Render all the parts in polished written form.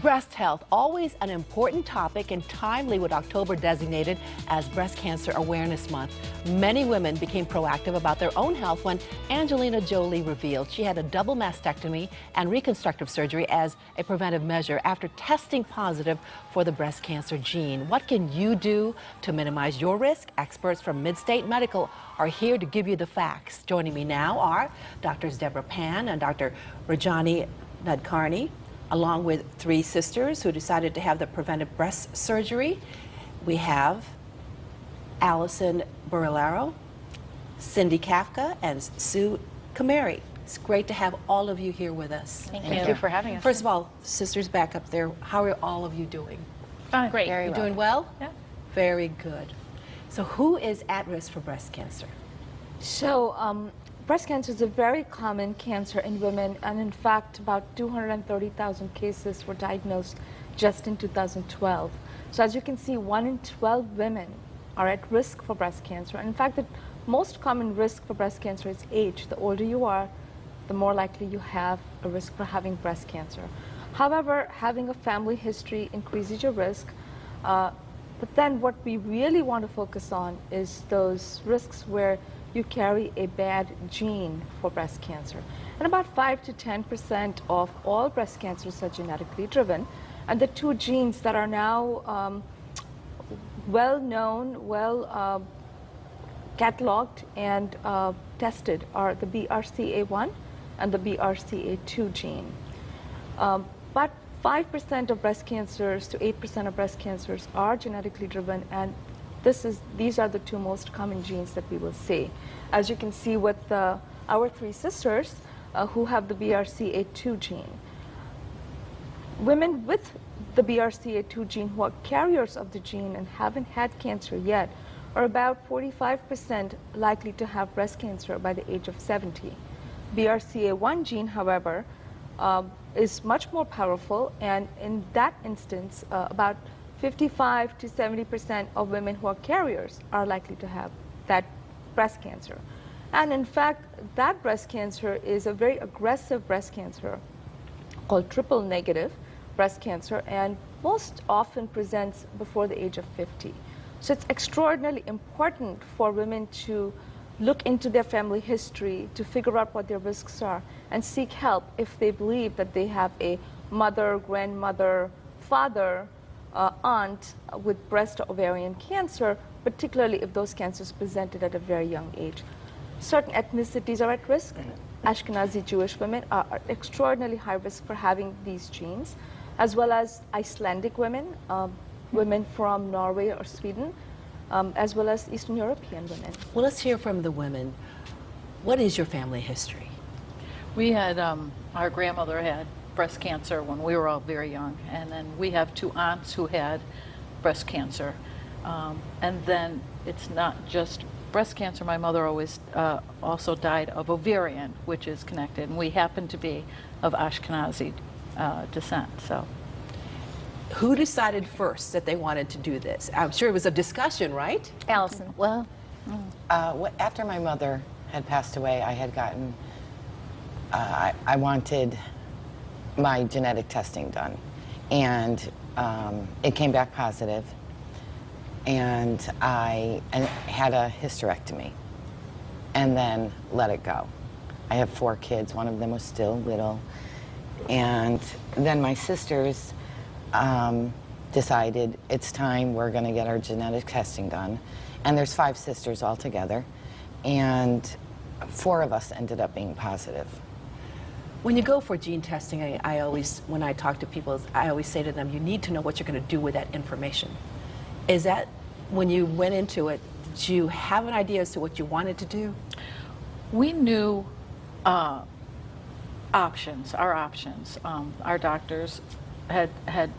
Breast health, always an important topic and timely with October designated as Breast Cancer Awareness Month. Many women became proactive about their own health when Angelina Jolie revealed she had a double mastectomy and reconstructive surgery as a preventive measure after testing positive for the breast cancer gene. What can you do to minimize your risk? Experts from MidState Medical are here to give you the facts. Joining me now are Drs. Deborah Pan and Dr. Rajani Nadkarni, along with three sisters who decided to have the preventive breast surgery. We have Allison Burillaro, Cindy Kafka, and Sue Kamari. It's great to have all of you here with us. Thank you for having us. First of all, sisters back up there, how are all of you doing? Fine. Great. You're doing well? Yeah. Very good. So who is at risk for breast cancer? So, breast cancer is a very common cancer in women, and in fact, about 230,000 cases were diagnosed just in 2012. So as you can see, 1 in 12 women are at risk for breast cancer. And in fact, the most common risk for breast cancer is age. The older you are, the more likely you have a risk for having breast cancer. However, having a family history increases your risk. But then what we really want to focus on is those risks where you carry a bad gene for breast cancer. And about 5 to 10% of all breast cancers are genetically driven. And the two genes that are now well known, well cataloged and tested are the BRCA1 and the BRCA2 gene. But 5% of breast cancers to 8% of breast cancers are genetically driven, and these are the two most common genes that we will see. As you can see with our three sisters who have the BRCA2 gene. Women with the BRCA2 gene who are carriers of the gene and haven't had cancer yet are about 45% likely to have breast cancer by the age of 70. BRCA1 gene, however, is much more powerful, and in that instance, about 55 to 70% of women who are carriers are likely to have that breast cancer. And in fact, that breast cancer is a very aggressive breast cancer called triple negative breast cancer, and most often presents before the age of 50. So it's extraordinarily important for women to look into their family history to figure out what their risks are and seek help if they believe that they have a mother, grandmother, father, aunt with breast or ovarian cancer, particularly if those cancers presented at a very young age. Certain ethnicities are at risk. Ashkenazi Jewish women are at extraordinarily high risk for having these genes, as well as Icelandic women, women from Norway or Sweden, as well as Eastern European women. Well, let's hear from the women. What is your family history? We had, our grandmother had breast cancer when we were all very young, and then we have two aunts who had breast cancer. And then it's not just breast cancer. My mother always also died of ovarian, which is connected, and we happen to be of Ashkenazi descent. So, who decided first that they wanted to do this? I'm sure it was a discussion, right? Allison. Well, after my mother had passed away, I had gotten, I wanted my genetic testing done, and it came back positive, and I had a hysterectomy and then let it go. I have 4 kids. One of them was still little, and then my sisters decided it's time, we're going to get our genetic testing done. And there's 5 sisters altogether, and 4 of us ended up being positive. When you go for gene testing, I always, when I talk to people, I always say to them, you need to know what you're going to do with that information. Is that, when you went into it, did you have an idea as to what you wanted to do? we knew options, our options. Our doctors had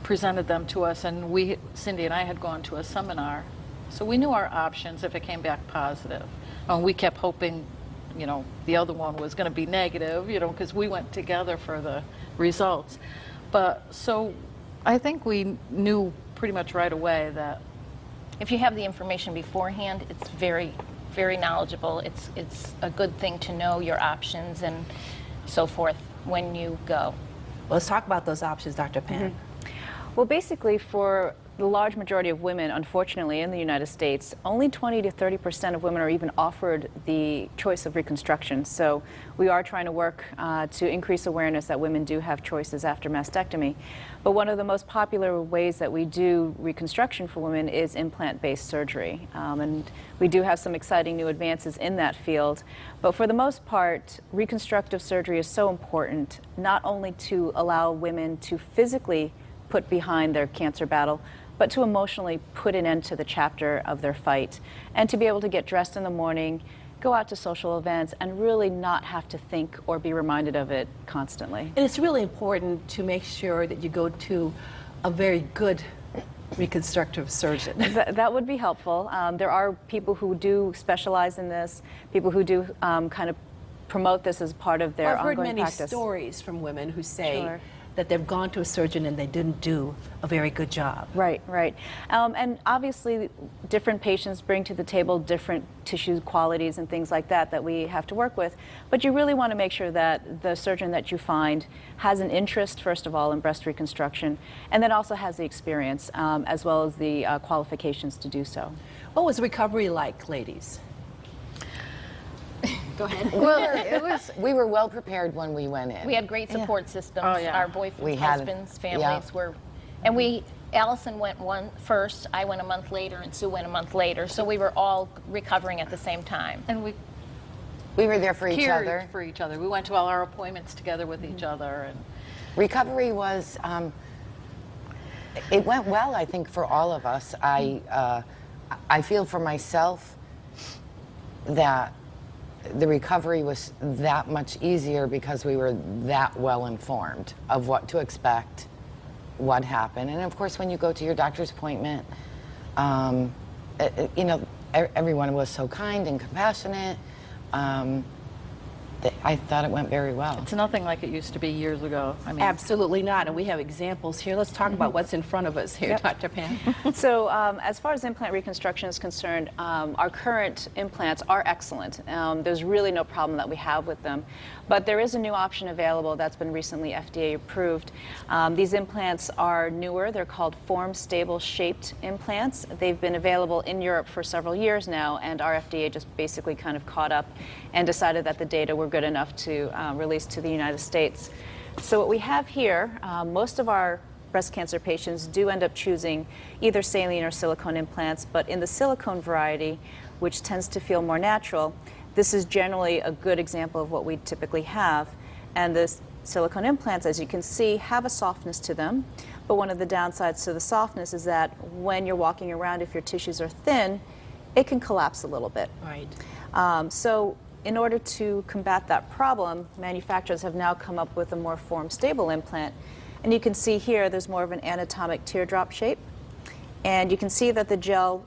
presented them to us, and Cindy and I had gone to a seminar. So we knew our options if it came back positive. We kept hoping, you know, the other one was going to be negative, you know, because we went together for the results. But so I think we knew pretty much right away that if you have the information beforehand, it's very, very knowledgeable. It's a good thing to know your options and so forth when you go. Well, let's talk about those options, Dr. Pan. Well, basically, for the large majority of women, unfortunately, in the United States, only 20 to 30% of women are even offered the choice of reconstruction. So we are trying to work to increase awareness that women do have choices after mastectomy. But one of the most popular ways that we do reconstruction for women is implant-based surgery. And we do have some exciting new advances in that field. But for the most part, reconstructive surgery is so important, not only to allow women to physically put behind their cancer battle, but to emotionally put an end to the chapter of their fight, and to be able to get dressed in the morning, go out to social events, and really not have to think or be reminded of it constantly. And it's really important to make sure that you go to a very good reconstructive surgeon. That would be helpful. There are people who do specialize in this, people who do kind of promote this as part of their I've heard ongoing many practice. stories from women who say Sure. that they've gone to a surgeon and they didn't do a very good job. Right, right. And obviously, different patients bring to the table different tissue qualities and things like that that we have to work with. But you really want to make sure that the surgeon that you find has an interest, first of all, in breast reconstruction, and then also has the experience as well as the qualifications to do so. What was recovery like, ladies? Go ahead. Well, we were well prepared when we went in. We had great support systems. Oh, yeah. Our boyfriends, We had- husbands, yeah. families were, and Allison went first, I went a month later, and Sue went a month later. So we were all recovering at the same time. And we We were there for each cared other. for each other. We went to all our appointments together with each other. And Recovery was, it went well, I think, for all of us. I feel for myself that the recovery was that much easier because we were that well informed of what to expect, what happened. And of course, when you go to your doctor's appointment, you know, everyone was so kind and compassionate. I thought it went very well. it's nothing like it used to be years ago. I mean, Absolutely not, and we have examples here. Let's talk about what's in front of us here, Yep. Dr. Pan. So as far as implant reconstruction is concerned, our current implants are excellent. There's really no problem that we have with them. But there is a new option available that's been recently FDA approved. These implants are newer. They're called form-stable shaped implants. They've been available in Europe for several years now, and our FDA just basically kind of caught up and decided that the data were good enough to release to the United States. So what we have here, most of our breast cancer patients do end up choosing either saline or silicone implants, but in the silicone variety, which tends to feel more natural, this is generally a good example of what we typically have. And the silicone implants, as you can see, have a softness to them. But one of the downsides to the softness is that when you're walking around, if your tissues are thin, it can collapse a little bit. Right. So in order to combat that problem, manufacturers have now come up with a more form-stable implant. And you can see here there's more of an anatomic teardrop shape. And you can see that the gel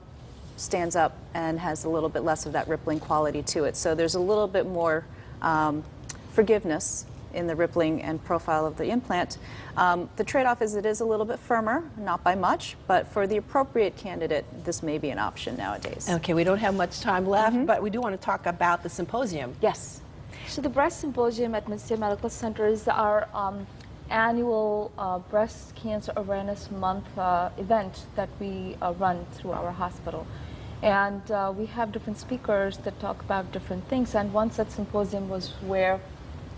stands up and has a little bit less of that rippling quality to it. So there's a little bit more forgiveness in the rippling and profile of the implant. The trade-off is it is a little bit firmer, not by much, but for the appropriate candidate, this may be an option nowadays. Okay, we don't have much time left, but we do want to talk about the symposium. Yes. So the Breast Symposium at MidState Medical Center is our annual Breast Cancer Awareness Month event that we run through our hospital. And we have different speakers that talk about different things. And one such symposium was where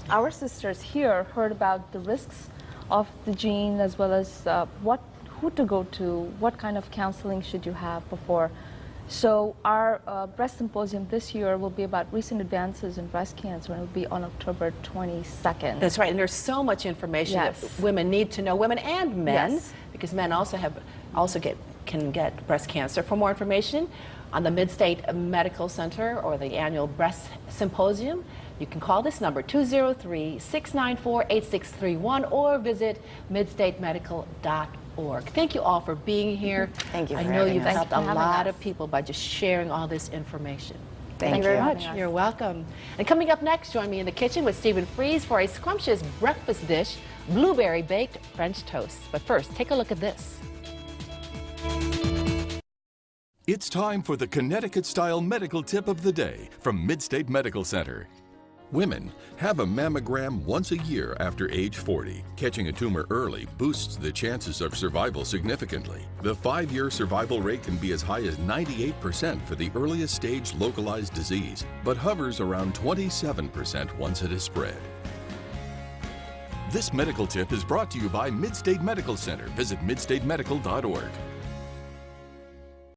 our sisters here heard about the risks of the gene, as well as who to go to, what kind of counseling should you have before. So our breast symposium this year will be about recent advances in breast cancer, and it will be on October 22nd. That's right, and there's so much information Yes. that women need to know, women and men, Yes. because men can get breast cancer. For more information on the MidState Medical Center or the annual Breast Symposium, you can call this number 203-694-8631 or visit midstatemedical.org. Thank you all for being here. Thank you for I know having you've us. helped a Thank you for lot having of people by just sharing all this information. Thank you very you. much. You're welcome. And coming up next, join me in the kitchen with Stephen Fries for a scrumptious breakfast dish, blueberry baked French toast. But first, take a look at this. It's time for the Connecticut-style medical tip of the day from MidState Medical Center. Women, have a mammogram once a year after age 40. Catching a tumor early boosts the chances of survival significantly. The 5-year survival rate can be as high as 98% for the earliest stage localized disease, but hovers around 27% once it is spread. This medical tip is brought to you by MidState Medical Center. Visit midstatemedical.org.